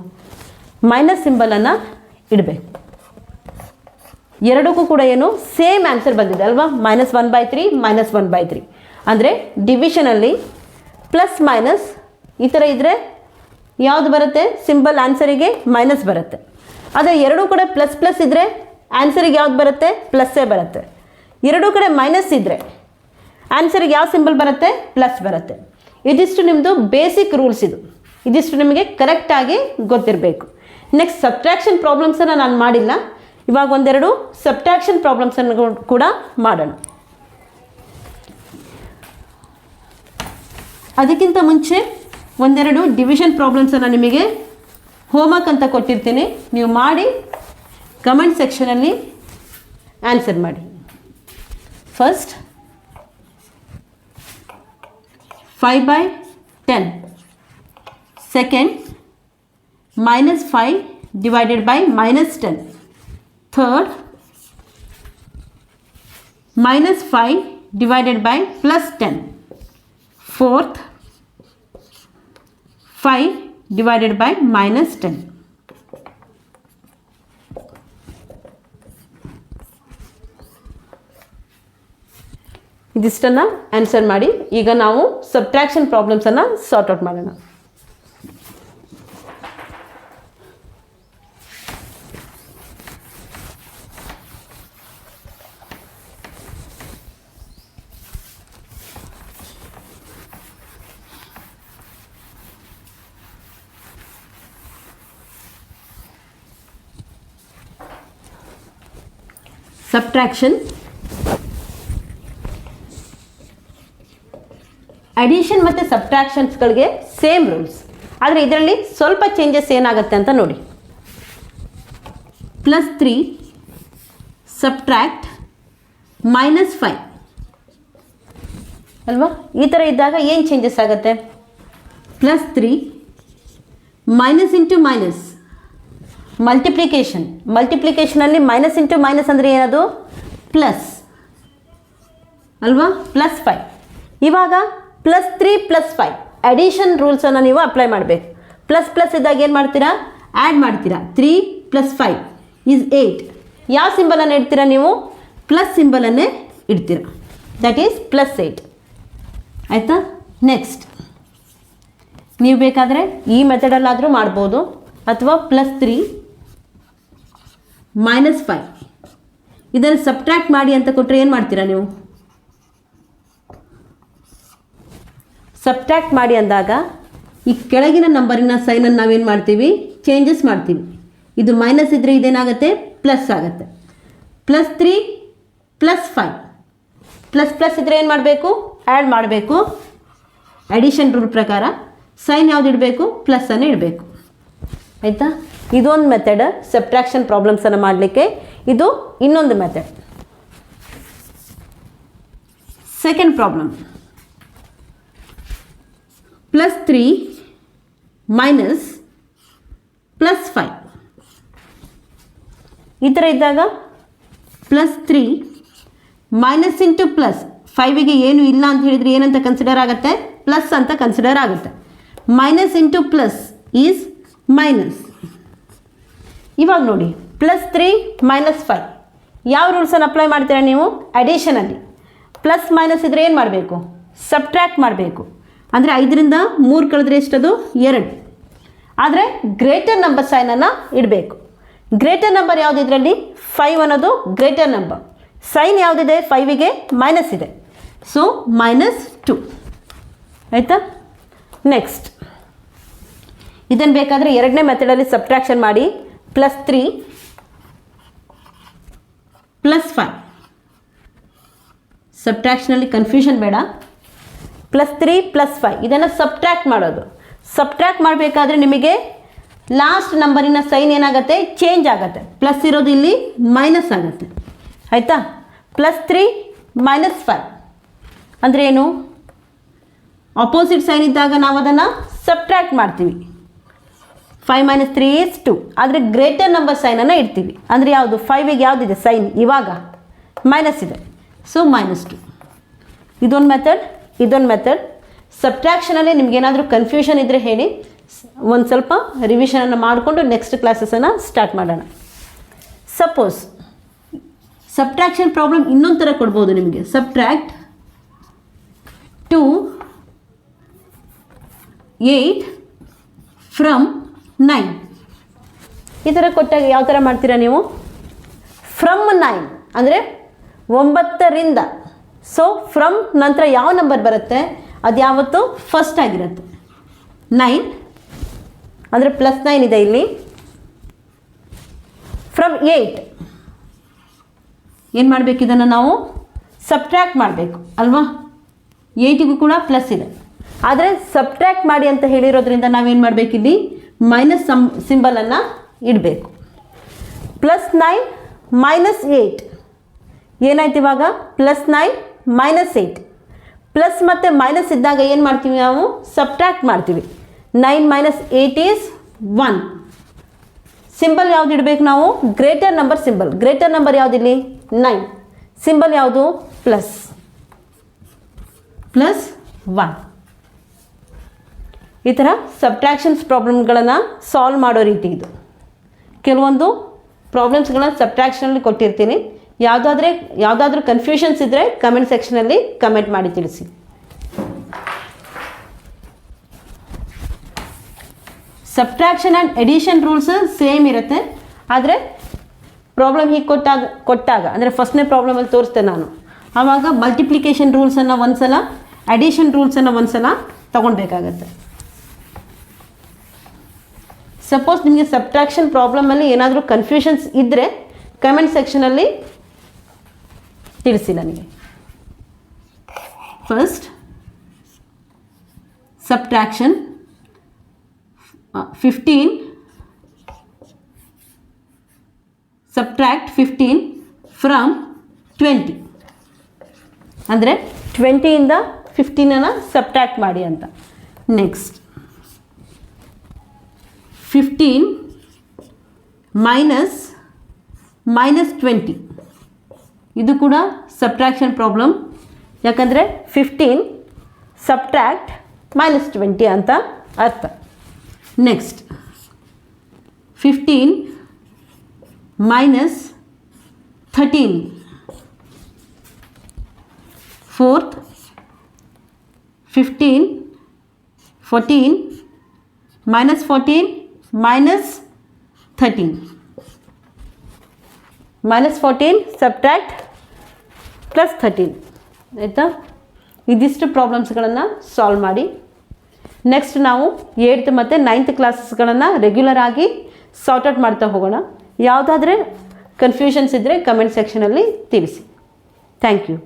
ಮೈನಸ್ ಸಿಂಬಲನ್ನು ಇಡಬೇಕು. ಎರಡಕ್ಕೂ ಕೂಡ ಏನು ಸೇಮ್ ಆನ್ಸರ್ ಬಂದಿದೆ ಅಲ್ವಾ? -1/3 -1/3. ಅಂದರೆ ಡಿವಿಷನಲ್ಲಿ ಪ್ಲಸ್ ಮೈನಸ್ ಈ ಥರ ಇದ್ದರೆ ಯಾವುದು ಬರುತ್ತೆ? ಸಿಂಬಲ್ ಆನ್ಸರಿಗೆ ಮೈನಸ್ ಬರುತ್ತೆ. ಆದರೆ ಎರಡೂ ಕಡೆ ಪ್ಲಸ್ ಪ್ಲಸ್ ಇದ್ದರೆ ಆನ್ಸರಿಗೆ ಯಾವ್ದು ಬರುತ್ತೆ? ಪ್ಲಸ್ಸೇ ಬರುತ್ತೆ. ಎರಡೂ ಕಡೆ ಮೈನಸ್ ಇದ್ದರೆ ಆನ್ಸರಿಗೆ ಯಾವ ಸಿಂಬಲ್ ಬರುತ್ತೆ? ಪ್ಲಸ್ ಬರುತ್ತೆ. ಇದಿಷ್ಟು ನಿಮ್ಮದು ಬೇಸಿಕ್ ರೂಲ್ಸ್. ಇದಿಷ್ಟು ನಿಮಗೆ ಕರೆಕ್ಟಾಗಿ ಗೊತ್ತಿರಬೇಕು. ನೆಕ್ಸ್ಟ್ ಸಬ್ಟ್ರಾಕ್ಷನ್ ಪ್ರಾಬ್ಲಮ್ಸನ್ನು ನಾನು ಮಾಡಿಲ್ಲ, ಇವಾಗ ಒಂದೆರಡು ಸಬ್ಟ್ರಾಕ್ಷನ್ ಪ್ರಾಬ್ಲಮ್ಸನ್ನು ಕೂಡ ಮಾಡೋಣ. ಅದಕ್ಕಿಂತ ಮುಂಚೆ ಒಂದೆರಡು ಡಿವಿಷನ್ ಪ್ರಾಬ್ಲಮ್ಸನ್ನು ನಿಮಗೆ ಹೋಮ್ವರ್ಕ್ ಅಂತ ಕೊಟ್ಟಿರ್ತೀನಿ, ನೀವು ಮಾಡಿ ಕಮೆಂಟ್ ಸೆಕ್ಷನಲ್ಲಿ ಆನ್ಸರ್ ಮಾಡಿ. First 5/10. Second -5 divided by -10. Third -5 divided by +10. Fourth 5 divided by -10. ಇದಿಷ್ಟನ್ನು ಆನ್ಸರ್ ಮಾಡಿ. ಈಗ ನಾವು ಸಬ್ಟ್ರಾಕ್ಷನ್ ಪ್ರಾಬ್ಲಮ್ಸನ್ನು ಸಾರ್ಟ್ ಔಟ್ ಮಾಡೋಣ. ಸಬ್ಟ್ರಾಕ್ಷನ್, ಅಡಿಷನ್ ಮತ್ತು ಸಬ್ಟ್ರಾಕ್ಷನ್ಸ್ಗಳಿಗೆ ಸೇಮ್ ರೂಲ್ಸ್, ಆದರೆ ಇದರಲ್ಲಿ ಸ್ವಲ್ಪ ಚೇಂಜಸ್ ಏನಾಗುತ್ತೆ ಅಂತ ನೋಡಿ. +3 ಸಬ್ಟ್ರಾಕ್ಟ್ -5 ಅಲ್ವಾ? ಈ ಥರ ಇದ್ದಾಗ ಏನು ಚೇಂಜಸ್ ಆಗುತ್ತೆ? +3 ಮೈನಸ್ ಇಂಟು ಮೈನಸ್ ಮಲ್ಟಿಪ್ಲಿಕೇಶನಲ್ಲಿ ಮೈನಸ್ ಇಂಟು ಮೈನಸ್ ಅಂದರೆ ಏನದು? ಪ್ಲಸ್ ಅಲ್ವಾ? +5. ಇವಾಗ +3 +5 ಅಡಿಷನ್ ರೂಲ್ಸನ್ನು ನೀವು ಅಪ್ಲೈ ಮಾಡಬೇಕು. ಪ್ಲಸ್ ಇದ್ದಾಗ ಏನು ಮಾಡ್ತೀರಾ? ಆ್ಯಡ್ ಮಾಡ್ತೀರಾ. 3 + 5 = 8. ಯಾವ ಸಿಂಬಲನ್ನು ಇಡ್ತೀರಾ ನೀವು? ಪ್ಲಸ್ ಸಿಂಬಲನ್ನೇ ಇಡ್ತೀರಾ. That is +8. ಆಯಿತಾ? ನೆಕ್ಸ್ಟ್ ನೀವು ಬೇಕಾದರೆ ಈ ಮೆಥಡಲ್ಲಾದರೂ ಮಾಡ್ಬೋದು, ಅಥವಾ +3 -5 ಇದನ್ನು ಸಬ್ಟ್ರಾಕ್ಟ್ ಮಾಡಿ ಅಂತ ಕೊಟ್ಟರೆ ಏನು ಮಾಡ್ತೀರಾ ನೀವು? ಸಬ್ಟ್ರಾಕ್ಟ್ ಮಾಡಿ ಅಂದಾಗ ಈ ಕೆಳಗಿನ ನಂಬರಿನ ಸೈನನ್ನು ನಾವೇನು ಮಾಡ್ತೀವಿ? ಚೇಂಜಸ್ ಮಾಡ್ತೀವಿ. ಇದು ಮೈನಸ್ ಇದ್ದರೆ ಇದೇನಾಗುತ್ತೆ? ಪ್ಲಸ್ ಆಗುತ್ತೆ. +3 +5 ಪ್ಲಸ್ ಇದ್ದರೆ ಏನು ಮಾಡಬೇಕು? ಆ್ಯಡ್ ಮಾಡಬೇಕು. ಅಡಿಷನ್ ರೂಲ್ ಪ್ರಕಾರ ಸೈನ್ ಯಾವ್ದು ಇಡಬೇಕು? ಪ್ಲಸ್ಸನ್ನು ಇಡಬೇಕು. ಆಯಿತಾ? ಇದೊಂದು ಮೆಥಡ್ ಸಬ್ಟ್ರಾಕ್ಷನ್ ಪ್ರಾಬ್ಲಮ್ಸನ್ನು ಮಾಡಲಿಕ್ಕೆ. ಇದು ಇನ್ನೊಂದು ಮೆಥಡ್. ಸೆಕೆಂಡ್ ಪ್ರಾಬ್ಲಮ್, +3 -+5 ಈ ಥರ ಇದ್ದಾಗ +3 ಮೈನಸ್ ಇಂಟು ಪ್ಲಸ್ 5ಗೆ ಏನು ಇಲ್ಲ ಅಂತ ಹೇಳಿದರೆ ಏನಂತ ಕನ್ಸಿಡರ್ ಆಗುತ್ತೆ? ಪ್ಲಸ್ ಅಂತ ಕನ್ಸಿಡರ್ ಆಗುತ್ತೆ. Minus into plus is minus. ಇವಾಗ ನೋಡಿ +3 -5 ಯಾವ ರೂಲ್ಸನ್ನು ಅಪ್ಲೈ ಮಾಡ್ತೀರಾ ನೀವು? ಅಡಿಷನಲ್ಲಿ ಪ್ಲಸ್ ಮೈನಸ್ ಇದ್ದರೆ ಏನು ಮಾಡಬೇಕು? ಸಬ್ಟ್ರ್ಯಾಕ್ಟ್ ಮಾಡಬೇಕು. ಅಂದರೆ 5ರಿಂದ 3 ಕಳೆದ್ರೆ ಎಷ್ಟದು? 2. ಆದರೆ ಗ್ರೇಟರ್ ನಂಬರ್ ಸೈನನ್ನು ಇಡಬೇಕು. ಗ್ರೇಟರ್ ನಂಬರ್ ಯಾವುದು ಇದರಲ್ಲಿ? 5 ಅನ್ನೋದು ಗ್ರೇಟರ್ ನಂಬರ್. ಸೈನ್ ಯಾವುದಿದೆ? 5ಗೆ ಮೈನಸ್ ಇದೆ. ಸೊ -2 ಆಯಿತಾ? ನೆಕ್ಸ್ಟ್ ಇದನ್ನು ಬೇಕಾದರೆ ಎರಡನೇ ಮೆಥಡಲ್ಲಿ ಸಬ್ಟ್ರಾಕ್ಷನ್ ಮಾಡಿ. +3 +5 ಸಬ್ಟ್ರಾಕ್ಷನಲ್ಲಿ ಕನ್ಫ್ಯೂಷನ್ ಬೇಡ. +3 +5 ಇದನ್ನು ಸಬ್ಟ್ರ್ಯಾಕ್ಟ್ ಮಾಡೋದು. ಸಬ್ಟ್ರ್ಯಾಕ್ಟ್ ಮಾಡಬೇಕಾದ್ರೆ ನಿಮಗೆ ಲಾಸ್ಟ್ ನಂಬರಿನ ಸೈನ್ ಏನಾಗುತ್ತೆ? ಚೇಂಜ್ ಆಗುತ್ತೆ. ಪ್ಲಸ್ ಇರೋದು ಇಲ್ಲಿ ಮೈನಸ್ ಆಗುತ್ತೆ. ಆಯಿತಾ? +3 -5 ಅಂದರೆ ಏನು? ಆಪೋಸಿಟ್ ಸೈನ್ ಇದ್ದಾಗ ನಾವು ಅದನ್ನು ಸಬ್ಟ್ರ್ಯಾಕ್ಟ್ ಮಾಡ್ತೀವಿ. 5 - 3 = 2. ಆದರೆ ಗ್ರೇಟರ್ ನಂಬರ್ ಸೈನನ್ನು ಇಡ್ತೀವಿ. ಅಂದರೆ ಯಾವುದು? 5ಗೆ ಯಾವುದಿದೆ ಸೈನ್? ಇವಾಗ ಮೈನಸ್ ಇದೆ. ಸೊ -2. ಇದೊಂದು ಮೆಥಡ್, ಇದೊಂದು ಮೆಥಡ್. ಸಬ್ಟ್ರಾಕ್ಷನಲ್ಲಿ ನಿಮಗೇನಾದರೂ ಕನ್ಫ್ಯೂಷನ್ ಇದ್ದರೆ ಹೇಳಿ. ಒಂದು ಸ್ವಲ್ಪ ರಿವಿಷನನ್ನು ಮಾಡಿಕೊಂಡು ನೆಕ್ಸ್ಟ್ ಕ್ಲಾಸಸನ್ನು ಸ್ಟಾರ್ಟ್ ಮಾಡೋಣ. ಸಪೋಸ್ ಸಬ್ಟ್ರಾಕ್ಷನ್ ಪ್ರಾಬ್ಲಮ್ ಇನ್ನೊಂದು ಥರ ಕೊಡ್ಬೋದು ನಿಮಗೆ. ಸಬ್ಟ್ರ್ಯಾಕ್ಟ್ 2 8 ಫ್ರಮ್ 9 ಈ ಥರ ಕೊಟ್ಟಾಗ ಯಾವ ಥರ ಮಾಡ್ತೀರಾ ನೀವು? ಫ್ರಮ್ 9 ಅಂದರೆ 9ರಿಂದ. ಸೊ ಫ್ರಮ್ ನಂತರ ಯಾವ ನಂಬರ್ ಬರುತ್ತೆ? ಅದು ಯಾವತ್ತು ಫಸ್ಟ್ ಆಗಿರುತ್ತೆ. 9 ಅಂದರೆ +9 ಇದೆ ಇಲ್ಲಿ. ಫ್ರಮ್ 8 ಏನು ಮಾಡಬೇಕು? ಇದನ್ನು ನಾವು ಸಬ್ಟ್ರ್ಯಾಕ್ಟ್ ಮಾಡಬೇಕು ಅಲ್ವಾ? 8ಗೂ ಕೂಡ ಪ್ಲಸ್ ಇದೆ. ಆದರೆ ಸಬ್ಟ್ರ್ಯಾಕ್ಟ್ ಮಾಡಿ ಅಂತ ಹೇಳಿರೋದ್ರಿಂದ ನಾವೇನು ಮಾಡಬೇಕಿಲ್ಲಿ? ಮೈನಸ್ ಸಿಂಬಲನ್ನು ಇಡಬೇಕು. +9 - 8 ಏನಾಯ್ತು ಇವಾಗ? +9 - 8. ಪ್ಲಸ್ ಮತ್ತು ಮೈನಸ್ ಇದ್ದಾಗ ಏನು ಮಾಡ್ತೀವಿ ನಾವು? ಸಬ್ಟ್ರ್ಯಾಕ್ಟ್ ಮಾಡ್ತೀವಿ. 9 - 8 = 1. ಸಿಂಬಲ್ ಯಾವುದು ಇಡಬೇಕು ನಾವು? Greater number symbol. Greater number ಯಾವುದಿಲ್ಲಿ? 9. ಸಿಂಬಲ್ ಯಾವುದು? +1. ಈ ಥರ ಸಬ್ಟ್ರಾಕ್ಷನ್ಸ್ ಪ್ರಾಬ್ಲಮ್ಗಳನ್ನು ಸಾಲ್ವ್ ಮಾಡೋ ರೀತಿ ಇದು. ಕೆಲವೊಂದು ಪ್ರಾಬ್ಲಮ್ಸ್ಗಳನ್ನ ಸಬ್ಟ್ರಾಕ್ಷನಲ್ಲಿ ಕೊಟ್ಟಿರ್ತೀನಿ. ಯಾವುದಾದ್ರೂ ಕನ್ಫ್ಯೂಷನ್ಸ್ ಇದ್ದರೆ ಕಮೆಂಟ್ ಸೆಕ್ಷನಲ್ಲಿ ಕಮೆಂಟ್ ಮಾಡಿ ತಿಳಿಸಿ. Subtraction and addition rules same ಇರುತ್ತೆ. ಆದರೆ ಪ್ರಾಬ್ಲಮ್ ಹೀಗೆ ಕೊಟ್ಟಾಗ ಅಂದರೆ ಫಸ್ಟ್ನೇ ಪ್ರಾಬ್ಲಮಲ್ಲಿ ತೋರಿಸ್ತೆ ನಾನು. ಆವಾಗ ಮಲ್ಟಿಪ್ಲಿಕೇಶನ್ ರೂಲ್ಸನ್ನು ಒಂದು ಸಲ, ಅಡಿಷನ್ ರೂಲ್ಸನ್ನು ಒಂದು ಸಲ ತೊಗೊಳ್ಬೇಕಾಗತ್ತೆ. ಸಪೋಸ್ ನಿಮಗೆ ಸಬ್ಟ್ರಾಕ್ಷನ್ ಪ್ರಾಬ್ಲಮಲ್ಲಿ ಏನಾದರೂ ಕನ್ಫ್ಯೂಷನ್ಸ್ ಇದ್ದರೆ ಕಮೆಂಟ್ ಸೆಕ್ಷನಲ್ಲಿ ತಿಳಿಸಿ ನನಗೆ. ಫಸ್ಟ್ ಸಬ್ಟ್ರಾಕ್ಷನ್ 15 ಸಬ್ಟ್ರಾಕ್ಟ್ 15 ಫ್ರಮ್ 20 ಅಂದರೆ 20ಯಿಂದ 15ಅನ್ನು ಸಬ್ಟ್ರಾಕ್ಟ್ ಮಾಡಿ ಅಂತ. ನೆಕ್ಸ್ಟ್ 15 -20 ಇದು ಕೂಡ ಸಬ್ಟ್ರಾಕ್ಷನ್ ಪ್ರಾಬ್ಲಮ್. ಯಾಕಂದರೆ 15 ಸಬ್ಟ್ರಾಕ್ಟ್ -20 ಅಂತ ಅರ್ಥ. ನೆಕ್ಸ್ಟ್ 15 - 13. ಫೋರ್ತ್ 15 14 -14 -13. -14 ಸಬ್ಟ್ರಾಕ್ಟ್ +13 ಆಯಿತಾ? ಇದಿಷ್ಟು ಪ್ರಾಬ್ಲಮ್ಸ್ಗಳನ್ನು ಸಾಲ್ವ್ ಮಾಡಿ. ನೆಕ್ಸ್ಟ್ ನಾವು 8th ಮತ್ತು 9th ಕ್ಲಾಸಸ್ಗಳನ್ನು ರೆಗ್ಯುಲರ್ ಆಗಿ ಸಾರ್ಟ್ ಔಟ್ ಮಾಡ್ತಾ ಹೋಗೋಣ. ಯಾವುದಾದ್ರೆ ಕನ್ಫ್ಯೂಷನ್ಸ್ ಇದ್ದರೆ ಕಮೆಂಟ್ ಸೆಕ್ಷನಲ್ಲಿ ತಿಳಿಸಿ. Thank you.